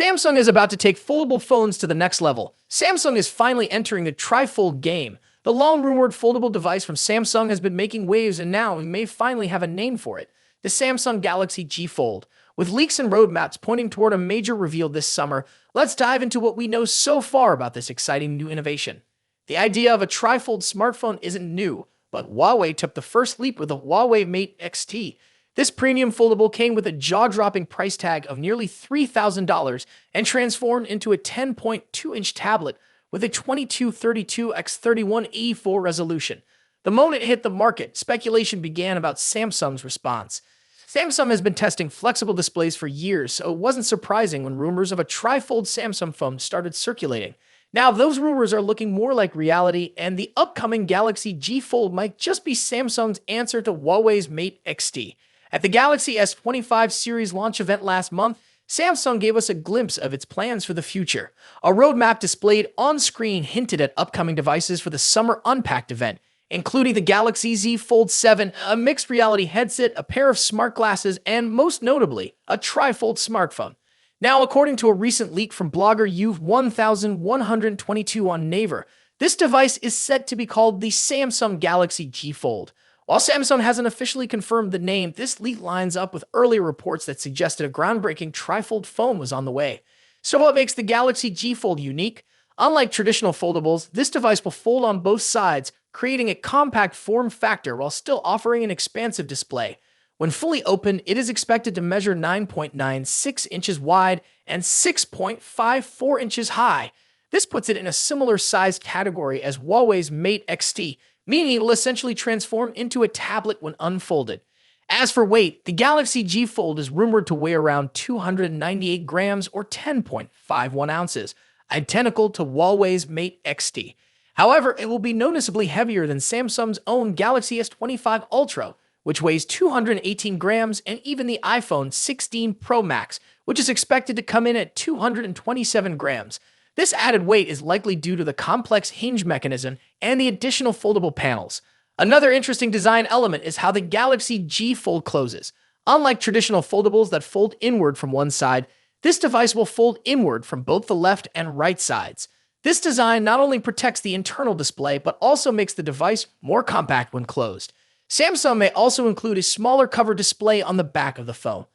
Samsung is about to take foldable phones to the next level. Samsung is finally entering the Trifold game. The long-rumored foldable device from Samsung has been making waves, and now we may finally have a name for it: the Samsung Galaxy G Fold. With leaks and roadmaps pointing toward a major reveal this summer, let's dive into what we know so far about this exciting new innovation. The idea of a trifold smartphone isn't new, but Huawei took the first leap with the Huawei Mate X-T. This premium foldable came with a jaw-dropping price tag of nearly $3,000 and transformed into a 10.2-inch tablet with a 2232x31e full resolution. The moment it hit the market, speculation began about Samsung's response. Samsung has been testing flexible displays for years, so it wasn't surprising when rumors of a trifold Samsung phone started circulating. Now, those rumors are looking more like reality, and the upcoming Galaxy G Fold might just be Samsung's answer to Huawei's Mate X-T. At the Galaxy S25 series launch event last month, Samsung gave us a glimpse of its plans for the future. A roadmap displayed on screen hinted at upcoming devices for the Summer Unpacked event, including the Galaxy Z Fold 7, a mixed reality headset, a pair of smart glasses, and most notably, a trifold smartphone. Now, according to a recent leak from blogger U1122 on Naver, this device is set to be called the Samsung Galaxy G Fold. While Samsung hasn't officially confirmed the name, this leak lines up with earlier reports that suggested a groundbreaking trifold phone was on the way. So what makes the Galaxy G Fold unique? Unlike traditional foldables, this device will fold on both sides, creating a compact form factor while still offering an expansive display. When fully open, it is expected to measure 9.96 inches wide and 6.54 inches high. This puts it in a similar size category as Huawei's Mate X-T, meaning it will essentially transform into a tablet when unfolded. As for weight, the Galaxy G Fold is rumored to weigh around 298 grams or 10.51 ounces, identical to Huawei's Mate X-T. However, it will be noticeably heavier than Samsung's own Galaxy S25 Ultra, which weighs 218 grams, and even the iPhone 16 Pro Max, which is expected to come in at 227 grams. This added weight is likely due to the complex hinge mechanism and the additional foldable panels. Another interesting design element is how the Galaxy G Fold closes. Unlike traditional foldables that fold inward from one side, this device will fold inward from both the left and right sides. This design not only protects the internal display, but also makes the device more compact when closed. Samsung may also include a smaller cover display on the back of the phone.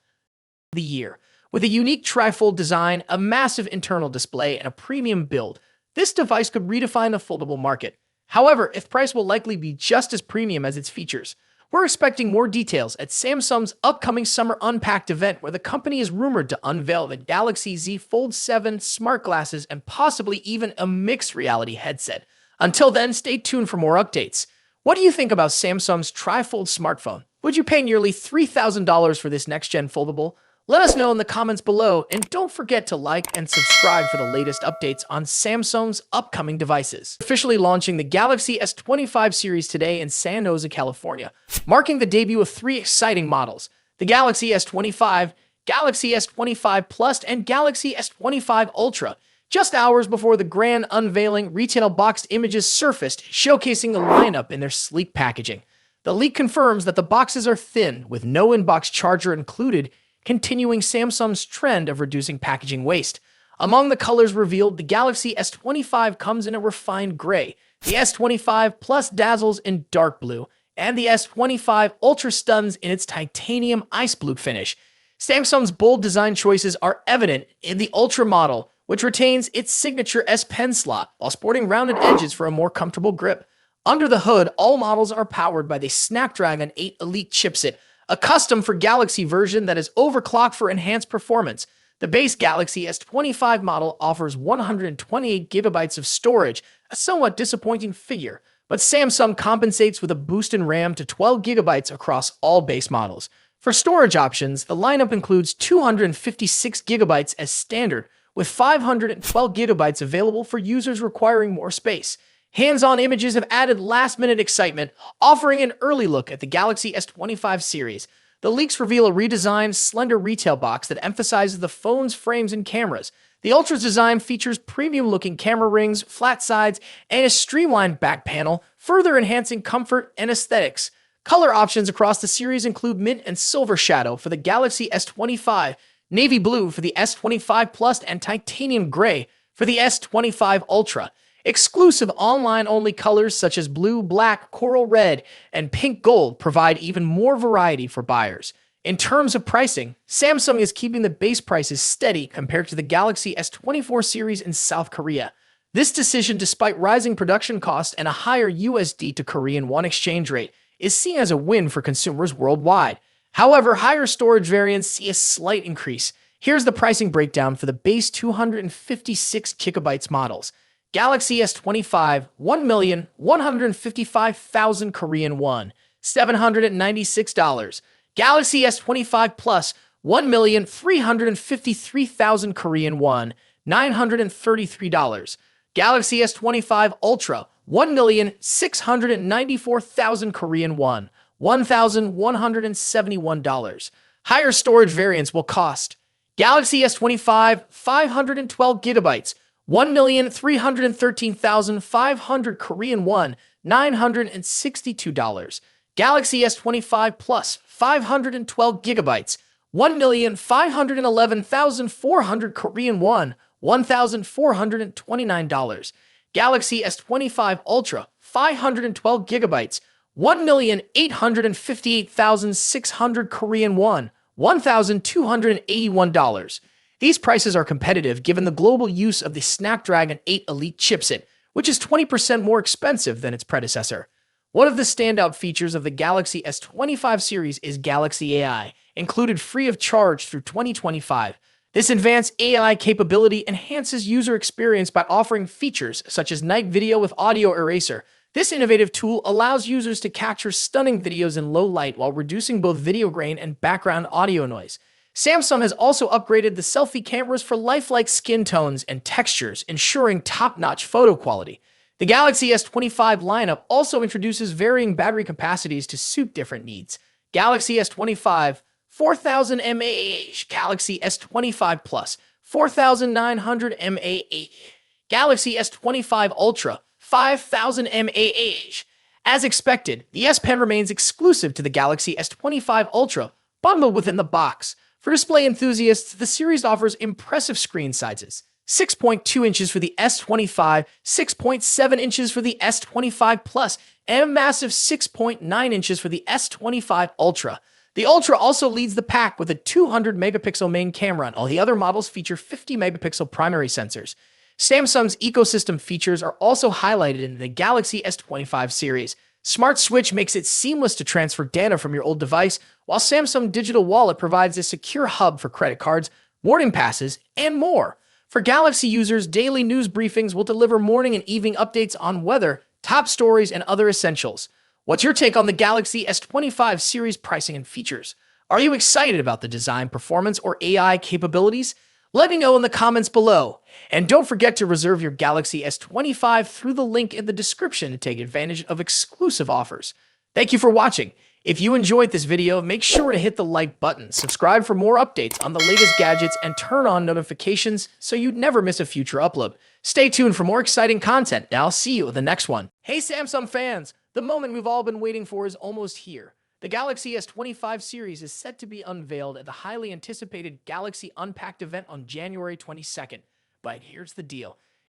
With a unique trifold design, a massive internal display, and a premium build, this device could redefine the foldable market. However, its price will likely be just as premium as its features. We're expecting more details at Samsung's upcoming Summer Unpacked event, where the company is rumored to unveil the Galaxy Z Fold 7 smart glasses and possibly even a mixed reality headset. Until then, stay tuned for more updates. What do you think about Samsung's trifold smartphone? Would you pay nearly $3,000 for this next-gen foldable? Let us know in the comments below, and don't forget to like and subscribe for the latest updates on Samsung's upcoming devices. Officially launching the Galaxy S25 series today in San Jose, California, marking the debut of 3 exciting models: the Galaxy S25, Galaxy S25 Plus, and Galaxy S25 Ultra. Just hours before the grand unveiling, retail boxed images surfaced, showcasing the lineup in their sleek packaging. The leak confirms that the boxes are thin, with no in-box charger included, continuing Samsung's trend of reducing packaging waste. Among the colors revealed, the Galaxy S25 comes in a refined gray, the S25 Plus dazzles in dark blue, and the S25 Ultra stuns in its titanium ice blue finish. Samsung's bold design choices are evident in the Ultra model, which retains its signature S Pen slot while sporting rounded edges for a more comfortable grip. Under the hood, all models are powered by the Snapdragon 8 Elite chipset, a custom for Galaxy version that is overclocked for enhanced performance. The base Galaxy S25 model offers 128 gigabytes of storage, a somewhat disappointing figure, but Samsung compensates with a boost in RAM to 12 gigabytes across all base models. For storage options, the lineup includes 256 gigabytes as standard, with 512 gigabytes available for users requiring more space. Hands-on images have added last-minute excitement, offering an early look at the Galaxy S25 series. The leaks reveal a redesigned, slender retail box that emphasizes the phone's frames and cameras. The Ultra's design features premium-looking camera rings, flat sides, and a streamlined back panel, further enhancing comfort and aesthetics. Color options across the series include mint and silver shadow for the Galaxy S25, navy blue for the S25 Plus, and titanium gray for the S25 Ultra. Exclusive online-only colors such as blue, black, coral red, and pink gold provide even more variety for buyers. In terms of pricing, Samsung is keeping the base prices steady compared to the Galaxy S24 series in South Korea. This decision, despite rising production costs and a higher USD to Korean won exchange rate, is seen as a win for consumers worldwide. However, higher storage variants see a slight increase. Here's the pricing breakdown for the base 256GB models. Galaxy S25, 1,155,000 Korean won, $796. Galaxy S25 Plus, 1,353,000 Korean won, $933. Galaxy S25 Ultra, 1,694,000 Korean won, $1,171. Higher storage variants will cost Galaxy S25 512GB, 1,313,500 Korean won, $962. Galaxy S25 Plus 512GB, 1,511,400 Korean won, $1,429. Galaxy S25 Ultra 512GB, 1,858,600 Korean won, $1,281. These prices are competitive given the global use of the Snapdragon 8 Elite chipset, which is 20% more expensive than its predecessor. One of the standout features of the Galaxy S25 series is Galaxy AI, included free of charge through 2025. This advanced AI capability enhances user experience by offering features such as night video with audio eraser. This innovative tool allows users to capture stunning videos in low light while reducing both video grain and background audio noise. Samsung has also upgraded the selfie cameras for lifelike skin tones and textures, ensuring top-notch photo quality. The Galaxy S25 lineup also introduces varying battery capacities to suit different needs. Galaxy S25, 4,000 mAh, Galaxy S25 Plus, 4,900 mAh, Galaxy S25 Ultra, 5,000 mAh. As expected, the S Pen remains exclusive to the Galaxy S25 Ultra, bundled within the box. For display enthusiasts, the series offers impressive screen sizes. 6.2 inches for the S25, 6.7 inches for the S25 Plus, and a massive 6.9 inches for the S25 Ultra. The Ultra also leads the pack with a 200-megapixel main camera, and all the other models feature 50-megapixel primary sensors. Samsung's ecosystem features are also highlighted in the Galaxy S25 series. Smart Switch makes it seamless to transfer data from your old device, while Samsung Digital Wallet provides a secure hub for credit cards, boarding passes, and more. For Galaxy users, daily news briefings will deliver morning and evening updates on weather, top stories, and other essentials. What's your take on the Galaxy S25 series pricing and features? Are you excited about the design, performance, or AI capabilities? Let me know in the comments below. And don't forget to reserve your Galaxy S25 through the link in the description to take advantage of exclusive offers. Thank you for watching. If you enjoyed this video, make sure to hit the like button, subscribe for more updates on the latest gadgets, and turn on notifications so you'd never miss a future upload. Stay tuned for more exciting content, and I'll see you in the next one. Hey Samsung fans, the moment we've all been waiting for is almost here. The Galaxy S25 series is set to be unveiled at the highly anticipated Galaxy Unpacked event on January 22nd. But here's the deal.